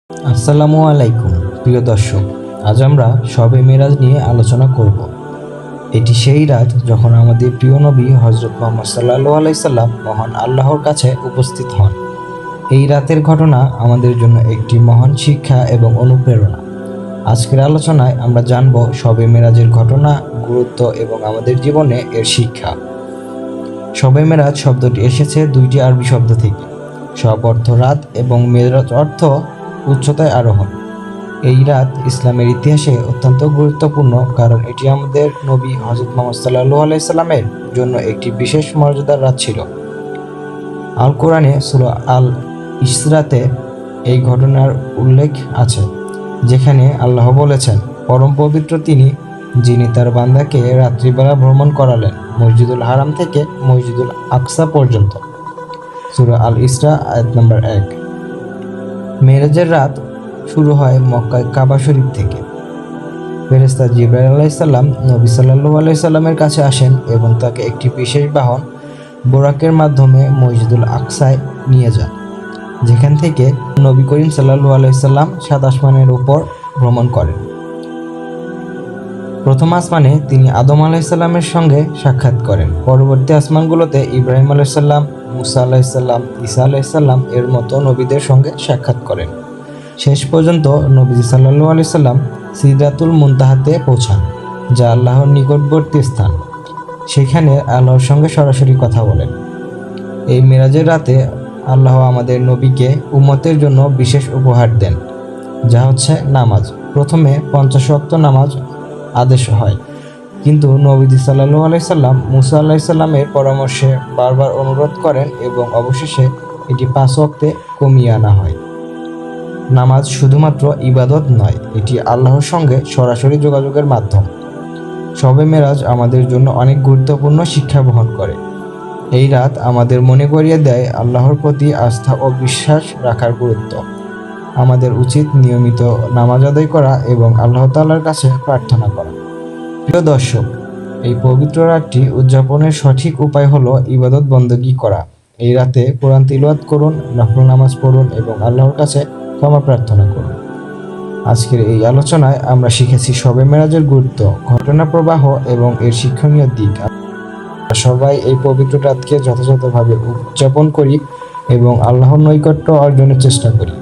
আসসালামু আলাইকুম প্রিয় দর্শক, আজ আমরা শবে মেরাজ নিয়ে আলোচনা করব। এটি সেই রাত যখন আমাদের প্রিয় নবী হজরত মুহাম্মদ সাল্লাল্লাহু আলাইহি সাল্লাম মহান আল্লাহর কাছে উপস্থিত হন। এই রাতের ঘটনা আমাদের জন্য একটি মহান শিক্ষা এবং অনুপ্রেরণা। আজকের আলোচনায় আমরা জানব শবে মেরাজের ঘটনা, গুরুত্ব এবং আমাদের জীবনে এর শিক্ষা। শবে মেরাজ শব্দটি এসেছে দুইটি আরবি শব্দ থেকে। শব অর্থ রাত এবং মেরাজ অর্থ উচ্চতায় আরোহণ। এই রাত ইসলামের ইতিহাসে অত্যন্ত গুরুত্বপূর্ণ, কারণ এটি আমাদের নবী হযরত মুহাম্মদ সাল্লাল্লাহু আলাইহি সাল্লামের জন্য একটি বিশেষ মর্যাদার রাত ছিল। আল কোরআনে সূরা আল ইসরাতে এই ঘটনার উল্লেখ আছে, যেখানে আল্লাহ বলেছেন, পরম পবিত্র তিনি, যিনি তার বান্দাকে রাত্রিবেলা ভ্রমণ করালেন মসজিদুল হারাম থেকে মসজিদুল আকসা পর্যন্ত। সূরা আল ইসরা আয়াত নম্বর 1। মেরাজের রাত শুরু হয় মক্কায় কাবা শরীফ থেকে। ফেরেশতা জিবরাইল আলাইহিস সালাম নবী সাল্লাল্লাহু আলাইহি সাল্লামের কাছে আসেন এবং তাকে একটি বিশেষ বাহন বোরাকের মাধ্যমে মসজিদুল আকসায় নিয়ে যান, যেখান থেকে নবী করিম সাল্লাল্লাহু আলাইহি সাল্লাম সাত আসমানের উপর ভ্রমণ করেন। প্রথম আসমানে তিনি আদম আলাইহিস সালামের সঙ্গে সাক্ষাৎ করেন। পরবর্তী আসমানগুলোতে ইব্রাহিম আলাইহিস সালাম, মুসা আলাইহিস সালাম, ঈসা আলাইহিস সালাম এর মতো নবীদের সঙ্গে সাক্ষাৎ করেন। শেষ পর্যন্ত নবীজি সাল্লাল্লাহু আলাইহি সাল্লাম সিদরাতুল মুনতাহাতে পৌঁছান, যা আল্লাহর নিকটবর্তী স্থান। সেখানে আল্লাহর সঙ্গে সরাসরি কথা বলেন। এই মেরাজের রাতে আল্লাহ আমাদের নবীকে উম্মতের জন্য বিশেষ উপহার দেন, যা হচ্ছে নামাজ। প্রথমে 50 ওয়াক্ত নামাজ আদেশ হয়, কিন্তু নবীজি সাল্লাল্লাহু আলাইহি সাল্লাম মুসা আলাইহিস সালামের পরামর্শে বারবার অনুরোধ করেন এবং অবশেষে এটি 5 ওয়াক্তে কমিয়ে আনা হয়। নামাজ শুধুমাত্র ইবাদত নয়, এটি আল্লাহর সঙ্গে সরাসরি যোগাযোগের মাধ্যম। শবে মেরাজ আমাদের জন্য অনেক গুরুত্বপূর্ণ শিক্ষা বহন করে। এই রাত আমাদের মনে করিয়ে দেয় আল্লাহর প্রতি আস্থা ও বিশ্বাস রাখার গুরুত্ব। আমাদের উচিত নিয়মিত নামাজ আদায় করা এবং আল্লাহ তাআলার কাছে প্রার্থনা করা। প্রিয় দর্শক, এই পবিত্র রাতটি উদযাপনের সঠিক উপায় হলো ইবাদত বন্দেগী করা। এই রাতে কোরআন তিলাওয়াত করুন, নফল নামাজ পড়ুন এবং আল্লাহর কাছে ক্ষমা প্রার্থনা করুন। আজকের এই আলোচনায় আমরা শিখেছি শবে মেরাজের গুরুত্ব, ঘটনা প্রবাহ এবং এর শিক্ষণীয় দিক। আমরা সবাই এই পবিত্র রাতকে যথাযথভাবে উদযাপন করি এবং আল্লাহর নৈকট্য অর্জনের চেষ্টা করি।